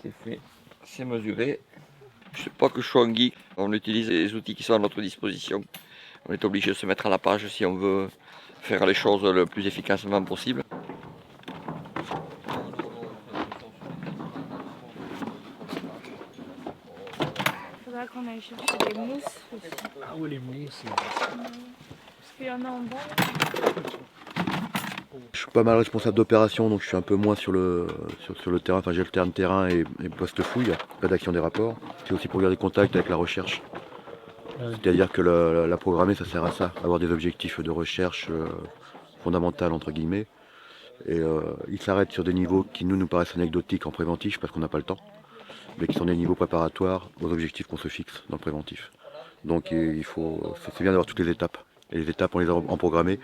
C'est fait, c'est mesuré. Je sais pas que je sois un geek, on utilise les outils qui sont à notre disposition. On est obligé de se mettre à la page si on veut faire les choses le plus efficacement possible. Il faudra qu'on aille chercher des mousses aussi. Ah oui, les mousses. Parce qu'il y en a en bas. Je suis pas mal responsable d'opération, donc je suis un peu moins sur le terrain. Enfin, j'ai le terrain et poste fouille, rédaction des rapports. C'est aussi pour garder contact avec la recherche. C'est-à-dire que la programmer, ça sert à ça, avoir des objectifs de recherche fondamentaux entre guillemets. Et ils s'arrêtent sur des niveaux qui nous paraissent anecdotiques en préventif parce qu'on n'a pas le temps, mais qui sont des niveaux préparatoires aux objectifs qu'on se fixe dans le préventif. Donc c'est bien d'avoir toutes les étapes. Et les étapes, on les a en programmé.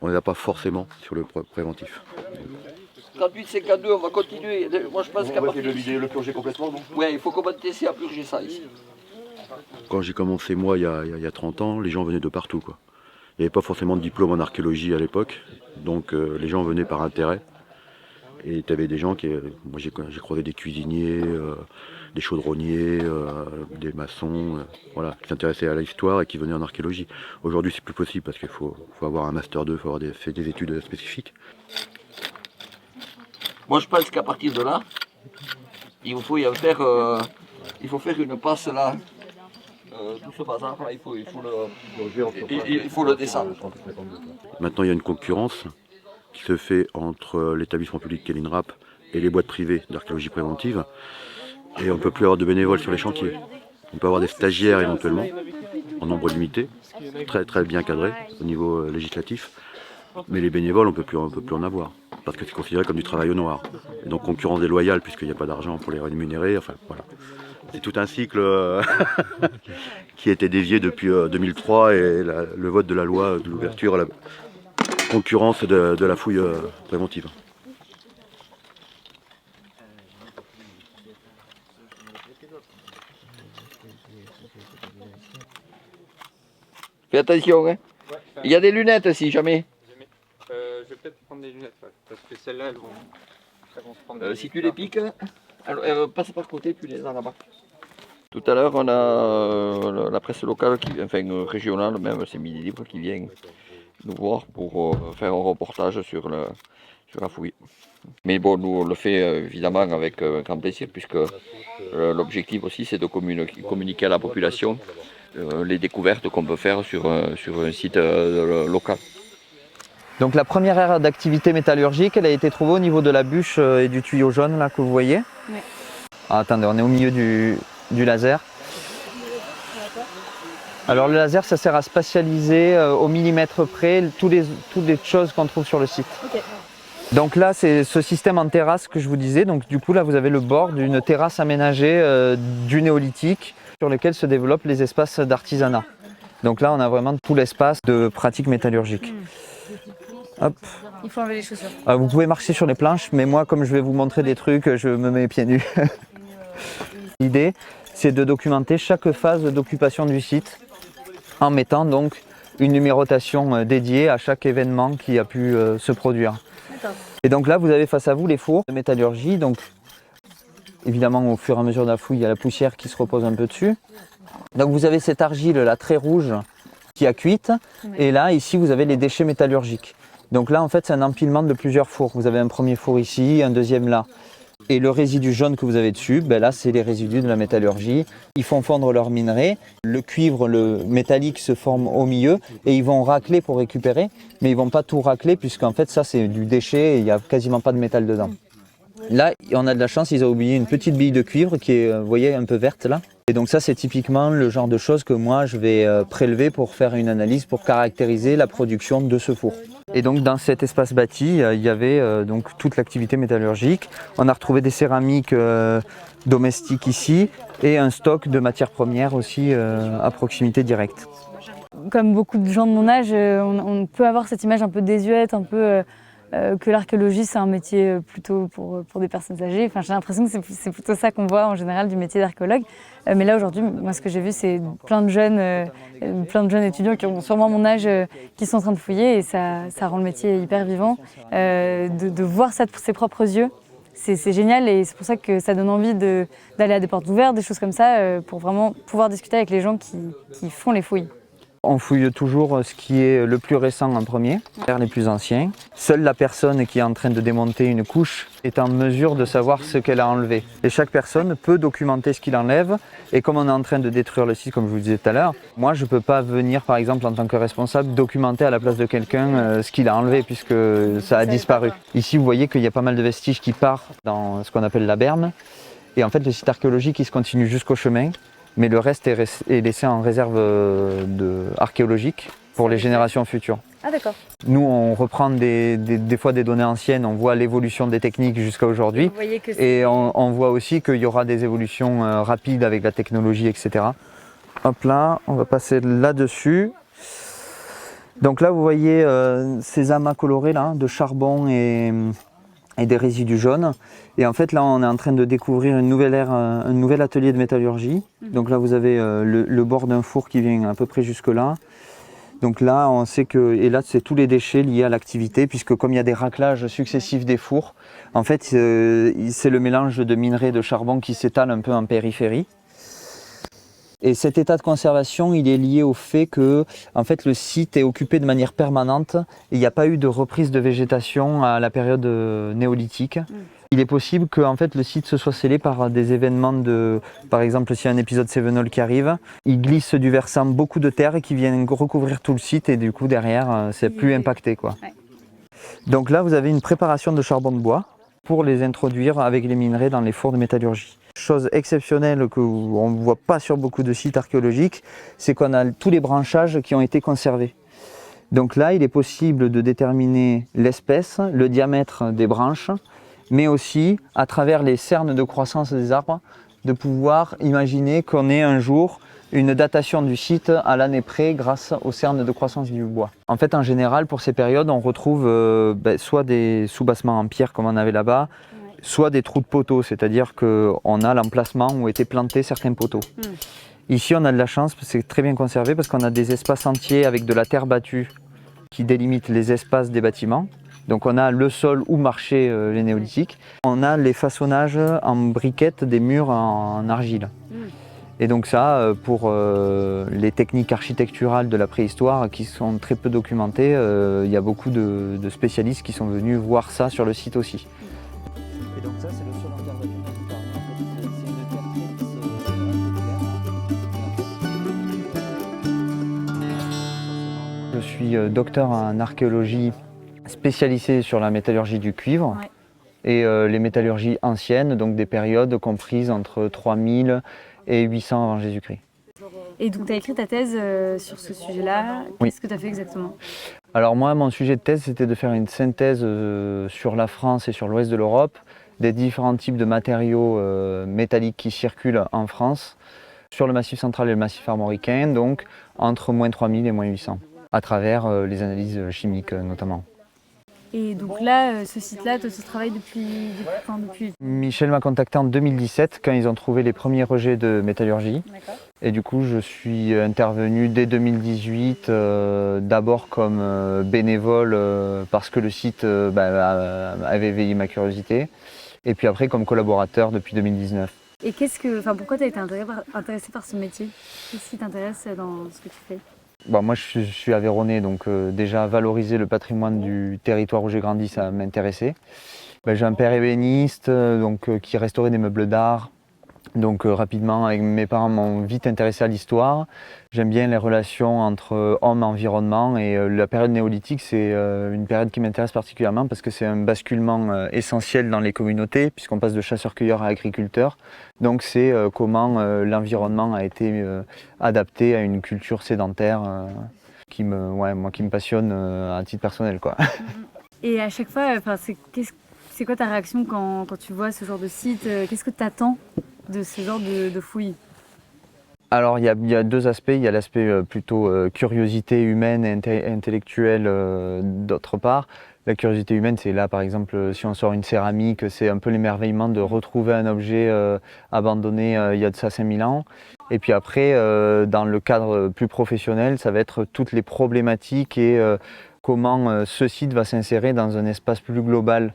On ne les a pas forcément sur le préventif. 38-52, on va continuer. Moi je pense qu'à partir de le purger complètement, non? Ouais, il faut commencer à purger ça ici. Quand j'ai commencé moi il y a 30 ans, les gens venaient de partout, quoi. Il n'y avait pas forcément de diplôme en archéologie à l'époque, donc les gens venaient par intérêt. Et tu avais des gens moi j'ai croisé des cuisiniers, des chaudronniers, des maçons, voilà, qui s'intéressaient à l'histoire et qui venaient en archéologie. Aujourd'hui c'est plus possible parce qu'il faut avoir un master 2, il faut avoir fait des études spécifiques. Moi je pense qu'à partir de là, il faut faire une passe là. Tout ce bazar là, il faut le descendre. Maintenant il y a une concurrence qui se fait entre l'établissement public qu'est l'INRAP et les boîtes privées d'archéologie préventive. Et on ne peut plus avoir de bénévoles sur les chantiers. On peut avoir des stagiaires éventuellement, en nombre limité, très très bien cadré au niveau législatif. Mais les bénévoles, on ne peut plus en avoir, parce que c'est considéré comme du travail au noir. Et donc concurrence déloyale, puisqu'il n'y a pas d'argent pour les rémunérer, enfin voilà. C'est tout un cycle qui a été dévié depuis 2003 et le vote de la loi de l'ouverture à la concurrence de la fouille préventive. Fais attention, hein. Il y a des lunettes si jamais. Je vais peut-être prendre des lunettes, ouais, parce que celles-là, elles vont se prendre. Si tu les piques, alors, passe par côté, tu les as là-bas. Tout à l'heure, on a la presse locale, régionale, même c'est Midi Libre, qui vient nous voir pour faire un reportage sur la fouille. Mais bon, nous on le fait évidemment avec grand plaisir, puisque l'objectif aussi c'est de communiquer à la population les découvertes qu'on peut faire sur un site local. Donc la première aire d'activité métallurgique, elle a été trouvée au niveau de la bûche et du tuyau jaune là que vous voyez. Oui. Ah, attendez, on est au milieu du laser. Alors le laser, ça sert à spatialiser au millimètre près toutes les choses qu'on trouve sur le site. Okay. Donc là, c'est ce système en terrasse que je vous disais. Donc du coup, là, vous avez le bord d'une terrasse aménagée du néolithique sur lequel se développent les espaces d'artisanat. Donc là, on a vraiment tout l'espace de pratique métallurgique. Hop. Il faut enlever les chaussures. Vous pouvez marcher sur les planches, mais moi, comme je vais vous montrer des trucs, je me mets pieds nus. L'idée, c'est de documenter chaque phase d'occupation du site en mettant donc une numérotation dédiée à chaque événement qui a pu se produire. Et donc là, vous avez face à vous les fours de métallurgie. Donc, évidemment, au fur et à mesure de la fouille, il y a la poussière qui se repose un peu dessus. Donc vous avez cette argile là très rouge qui a cuite. Et là, ici, vous avez les déchets métallurgiques. Donc là, en fait, c'est un empilement de plusieurs fours. Vous avez un premier four ici, un deuxième là. Et le résidu jaune que vous avez dessus, ben là, c'est les résidus de la métallurgie. Ils font fondre leur minerai. Le cuivre, le métallique se forme au milieu et ils vont racler pour récupérer. Mais ils ne vont pas tout racler puisqu'en fait, ça, c'est du déchet et il n'y a quasiment pas de métal dedans. Là, on a de la chance, ils ont oublié une petite bille de cuivre qui est, vous voyez, un peu verte là. Et donc ça, c'est typiquement le genre de choses que moi, je vais prélever pour faire une analyse, pour caractériser la production de ce four. Et donc dans cet espace bâti, il y avait donc toute l'activité métallurgique. On a retrouvé des céramiques domestiques ici et un stock de matières premières aussi à proximité directe. Comme beaucoup de gens de mon âge, on peut avoir cette image un peu désuète, un peu que l'archéologie c'est un métier plutôt pour des personnes âgées. Enfin, j'ai l'impression que c'est plutôt ça qu'on voit en général du métier d'archéologue. Mais là aujourd'hui, moi ce que j'ai vu c'est plein de jeunes étudiants qui ont sûrement mon âge qui sont en train de fouiller et ça rend le métier hyper vivant. De voir ça de ses propres yeux, c'est génial et c'est pour ça que ça donne envie d'aller à des portes ouvertes, des choses comme ça, pour vraiment pouvoir discuter avec les gens qui font les fouilles. On fouille toujours ce qui est le plus récent en premier, les plus anciens. Seule la personne qui est en train de démonter une couche est en mesure de savoir ce qu'elle a enlevé. Et chaque personne peut documenter ce qu'il enlève. Et comme on est en train de détruire le site, comme je vous disais tout à l'heure, moi je ne peux pas venir, par exemple, en tant que responsable, documenter à la place de quelqu'un ce qu'il a enlevé puisque ça a disparu. Ici, vous voyez qu'il y a pas mal de vestiges qui partent dans ce qu'on appelle la berme. Et en fait, le site archéologique, il se continue jusqu'au chemin. Mais le reste est laissé en réserve archéologique pour les générations futures. Ah d'accord. Nous, on reprend des fois des données anciennes, on voit l'évolution des techniques jusqu'à aujourd'hui. Et on voit aussi qu'il y aura des évolutions rapides avec la technologie, etc. Hop là, on va passer là-dessus. Donc là, vous voyez ces amas colorés là, de charbon et des résidus jaunes. Et en fait, là, on est en train de découvrir une nouvelle ère, un nouvel atelier de métallurgie. Donc là, vous avez le bord d'un four qui vient à peu près jusque-là. Donc là, on sait que, et là, c'est tous les déchets liés à l'activité, puisque comme il y a des raclages successifs des fours, en fait, c'est le mélange de minerais de charbon qui s'étale un peu en périphérie. Et cet état de conservation, il est lié au fait que en fait, le site est occupé de manière permanente et il n'y a pas eu de reprise de végétation à la période néolithique. Il est possible que en fait, le site se soit scellé par des événements par exemple, s'il y a un épisode Cévenol qui arrive, il glisse du versant beaucoup de terre qui viennent recouvrir tout le site et du coup, derrière, c'est plus impacté, quoi. Ouais. Donc là, vous avez une préparation de charbon de bois pour les introduire avec les minerais dans les fours de métallurgie. Chose exceptionnelle qu'on ne voit pas sur beaucoup de sites archéologiques, c'est qu'on a tous les branchages qui ont été conservés. Donc là, il est possible de déterminer l'espèce, le diamètre des branches, mais aussi, à travers les cernes de croissance des arbres, de pouvoir imaginer qu'on ait un jour une datation du site à l'année près grâce aux cernes de croissance du bois. En fait, en général, pour ces périodes, on retrouve soit des soubassements en pierre comme on avait là-bas, soit des trous de poteaux, c'est-à-dire qu'on a l'emplacement où étaient plantés certains poteaux. Ici, on a de la chance, c'est très bien conservé parce qu'on a des espaces entiers avec de la terre battue qui délimitent les espaces des bâtiments. Donc on a le sol où marchaient les néolithiques. On a les façonnages en briquettes des murs en argile. Et donc ça, pour les techniques architecturales de la préhistoire qui sont très peu documentées, il y a beaucoup de spécialistes qui sont venus voir ça sur le site aussi. Et donc ça, c'est le sol en terre battue dont je parlais. En fait, c'est une terre très lisse. Je suis docteur en archéologie spécialisé sur la métallurgie du cuivre et les métallurgies anciennes, donc des périodes comprises entre 3000 et 800 avant Jésus-Christ. Et donc tu as écrit ta thèse sur ce sujet-là. Qu'est-ce que tu as fait exactement ? Alors moi, mon sujet de thèse, c'était de faire une synthèse sur la France et sur l'ouest de l'Europe, des différents types de matériaux métalliques qui circulent en France, sur le Massif central et le Massif armoricain, donc entre moins 3000 et moins 800, à travers les analyses chimiques notamment. Et donc là, ce site-là, tu travailles depuis quand depuis... Michel m'a contacté en 2017 quand ils ont trouvé les premiers rejets de métallurgie. Et du coup, je suis intervenu dès 2018, d'abord comme bénévole parce que le site avait éveillé ma curiosité. Et puis après comme collaborateur depuis 2019. Et pourquoi tu as été intéressé par ce métier ? Qu'est-ce qui t'intéresse dans ce que tu fais ? Bon, moi je suis aveyronnais, donc déjà valoriser le patrimoine du territoire où j'ai grandi, ça m'intéressait. J'ai un père ébéniste qui restaurait des meubles d'art. Donc rapidement, avec mes parents m'ont vite intéressé à l'histoire. J'aime bien les relations entre homme et environnement et la période néolithique, c'est une période qui m'intéresse particulièrement parce que c'est un basculement essentiel dans les communautés puisqu'on passe de chasseurs-cueilleurs à agriculteurs. Donc c'est comment l'environnement a été adapté à une culture sédentaire qui me passionne à titre personnel, quoi. Et à chaque fois, c'est quoi ta réaction quand tu vois ce genre de site ? Qu'est-ce que tu attends de ce genre de fouilles ? Alors il y a deux aspects, il y a l'aspect plutôt curiosité humaine et intellectuelle d'autre part. La curiosité humaine, c'est là par exemple si on sort une céramique, c'est un peu l'émerveillement de retrouver un objet abandonné il y a de ça 5000 ans. Et puis après, dans le cadre plus professionnel, ça va être toutes les problématiques et comment ce site va s'insérer dans un espace plus global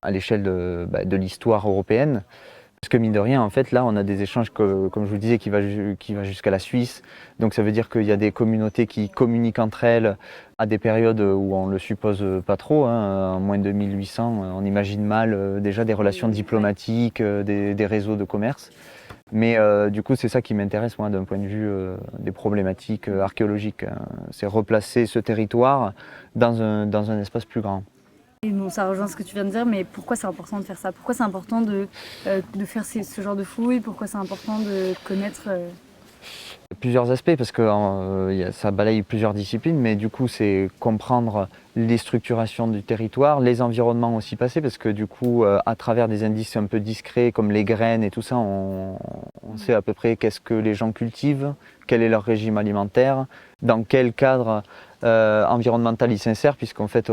à l'échelle de l'histoire européenne. Parce que mine de rien, en fait, là, on a des échanges, comme je vous le disais, qui va jusqu'à la Suisse. Donc ça veut dire qu'il y a des communautés qui communiquent entre elles à des périodes où on ne le suppose pas trop. En moins de 1800, on imagine mal déjà des relations diplomatiques, des réseaux de commerce. Mais du coup, c'est ça qui m'intéresse, moi, d'un point de vue des problématiques archéologiques. C'est replacer ce territoire dans un espace plus grand. Et bon, ça rejoint ce que tu viens de dire, mais pourquoi c'est important de faire ça? Pourquoi c'est important de faire ce genre de fouilles? Pourquoi c'est important de connaître Plusieurs aspects, parce que ça balaye plusieurs disciplines, mais du coup, c'est comprendre les structurations du territoire, les environnements aussi passés, parce que du coup, à travers des indices un peu discrets, comme les graines et tout ça, on sait à peu près qu'est-ce que les gens cultivent, quel est leur régime alimentaire, dans quel cadre environnemental ils s'insèrent, puisqu'en fait,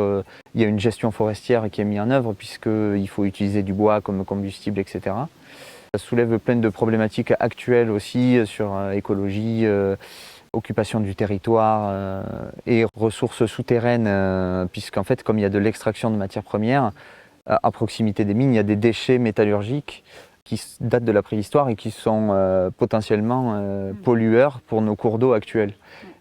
il y a une gestion forestière qui est mise en œuvre, puisqu'il faut utiliser du bois comme combustible, etc. Ça soulève plein de problématiques actuelles aussi sur écologie, occupation du territoire et ressources souterraines, puisqu'en fait, comme il y a de l'extraction de matières premières, à proximité des mines, il y a des déchets métallurgiques qui datent de la préhistoire et qui sont potentiellement pollueurs pour nos cours d'eau actuels.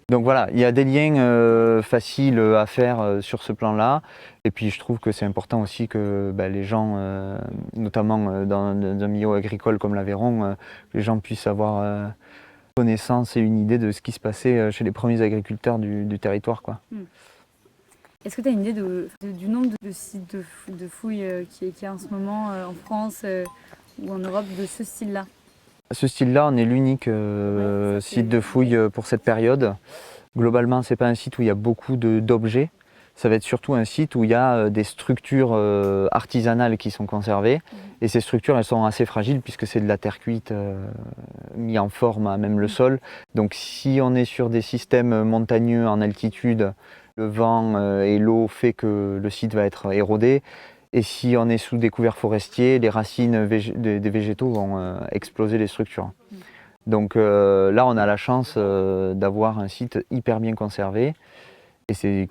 Donc voilà, il y a des liens faciles à faire sur ce plan-là. Et puis je trouve que c'est important aussi que les gens, notamment dans un milieu agricole comme l'Aveyron, les gens puissent avoir connaissance et une idée de ce qui se passait chez les premiers agriculteurs du territoire, quoi. Est-ce que tu as une idée du nombre de sites de fouilles qu'il y a en ce moment en France ou en Europe de ce style-là? Ce style-là, on est l'unique site de fouille pour cette période. Globalement, ce n'est pas un site où il y a beaucoup d'objets. Ça va être surtout un site où il y a des structures artisanales qui sont conservées. Et ces structures, elles sont assez fragiles puisque c'est de la terre cuite mis en forme à même le sol. Donc si on est sur des systèmes montagneux en altitude, le vent et l'eau fait que le site va être érodé. Et si on est sous des couverts forestiers, les racines des végétaux vont exploser les structures. Donc là, on a la chance d'avoir un site hyper bien conservé. Et c'est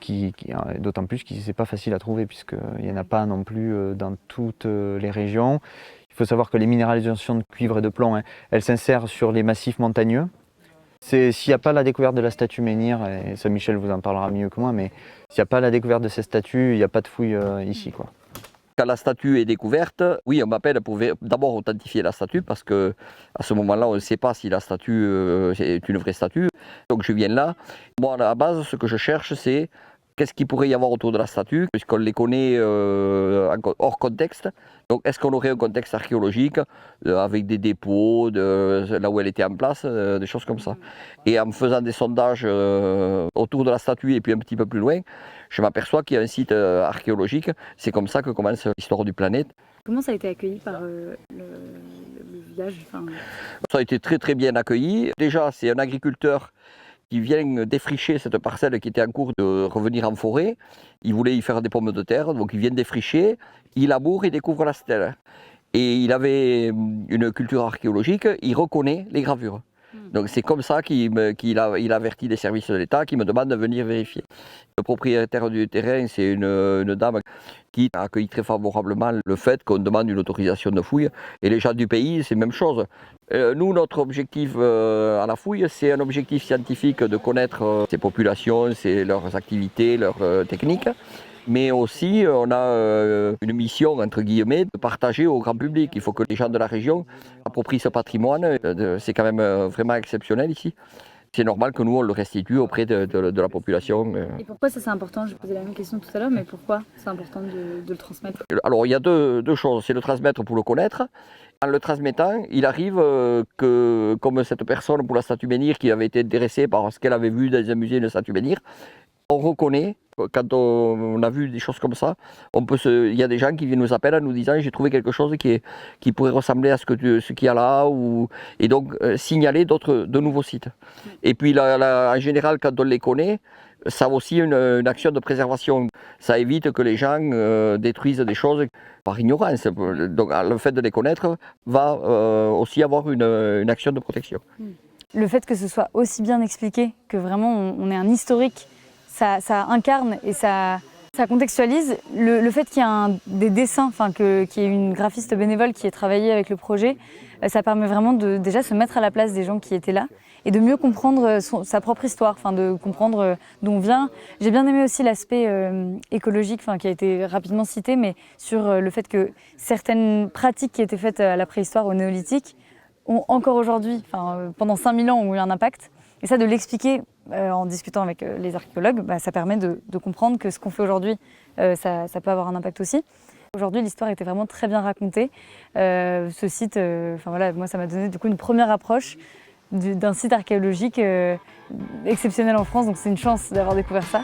d'autant plus que c'est pas facile à trouver, puisqu'il n'y en a pas non plus dans toutes les régions. Il faut savoir que les minéralisations de cuivre et de plomb, elles s'insèrent sur les massifs montagneux. S'il n'y a pas la découverte de la statue menhir, et ça Michel vous en parlera mieux que moi, mais s'il n'y a pas la découverte de ces statues, il n'y a pas de fouille ici, quoi. Quand la statue est découverte, oui, on m'appelle pour d'abord authentifier la statue parce que à ce moment-là, on ne sait pas si la statue est une vraie statue. Donc je viens là. Moi, à la base, ce que je cherche, c'est qu'est-ce qu'il pourrait y avoir autour de la statue, puisqu'on les connaît hors contexte. Donc est-ce qu'on aurait un contexte archéologique avec des dépôts, là où elle était en place, des choses comme ça. Et en faisant des sondages autour de la statue et puis un petit peu plus loin, je m'aperçois qu'il y a un site archéologique. C'est comme ça que commence l'histoire du planète. Comment ça a été accueilli par le village Ça a été très très bien accueilli. Déjà, c'est un agriculteur qui vient défricher cette parcelle qui était en cours de revenir en forêt. Il voulait y faire des pommes de terre, donc il vient défricher, il laboure et découvre la stèle. Et il avait une culture archéologique, il reconnaît les gravures. Donc c'est comme ça qu'il avertit les services de l'État qui me demandent de venir vérifier. Le propriétaire du terrain, c'est une dame qui a accueilli très favorablement le fait qu'on demande une autorisation de fouille. Et les gens du pays, c'est la même chose. Nous, notre objectif à la fouille, c'est un objectif scientifique de connaître ces populations, leurs activités, leurs techniques. Mais aussi, on a une mission, entre guillemets, de partager au grand public. Il faut que les gens de la région approprient ce patrimoine. C'est quand même vraiment exceptionnel ici. C'est normal que nous, on le restitue auprès de la population. Et pourquoi ça c'est important? J'ai posé la même question tout à l'heure, mais pourquoi c'est important de le transmettre? Alors, il y a deux choses. C'est le transmettre pour le connaître. En le transmettant, il arrive que, comme cette personne pour la statue menhir qui avait été intéressée par ce qu'elle avait vu dans un musée de statue menhir, on reconnaît, quand on a vu des choses comme ça, il y a des gens qui viennent nous appeler en nous disant j'ai trouvé quelque chose qui pourrait ressembler à ce qu'il y a là, et donc signaler de nouveaux sites. Et puis en général, quand on les connaît, ça a aussi une action de préservation. Ça évite que les gens détruisent des choses par ignorance. Donc le fait de les connaître va aussi avoir une action de protection. Le fait que ce soit aussi bien expliqué, que vraiment on ait un historique, ça incarne et ça Ça contextualise le fait qu'il y ait des dessins, qu'il y ait une graphiste bénévole qui ait travaillé avec le projet. Ça permet vraiment de déjà se mettre à la place des gens qui étaient là et de mieux comprendre sa propre histoire, de comprendre d'où on vient. J'ai bien aimé aussi l'aspect écologique qui a été rapidement cité, mais sur le fait que certaines pratiques qui étaient faites à la préhistoire, au néolithique, ont encore aujourd'hui, pendant 5000 ans, ont eu un impact. Et ça, de l'expliquer en discutant avec les archéologues, ça permet de comprendre que ce qu'on fait aujourd'hui, ça peut avoir un impact aussi. Aujourd'hui, l'histoire était vraiment très bien racontée. Ce site, moi, ça m'a donné du coup une première approche d'un site archéologique exceptionnel en France, donc c'est une chance d'avoir découvert ça.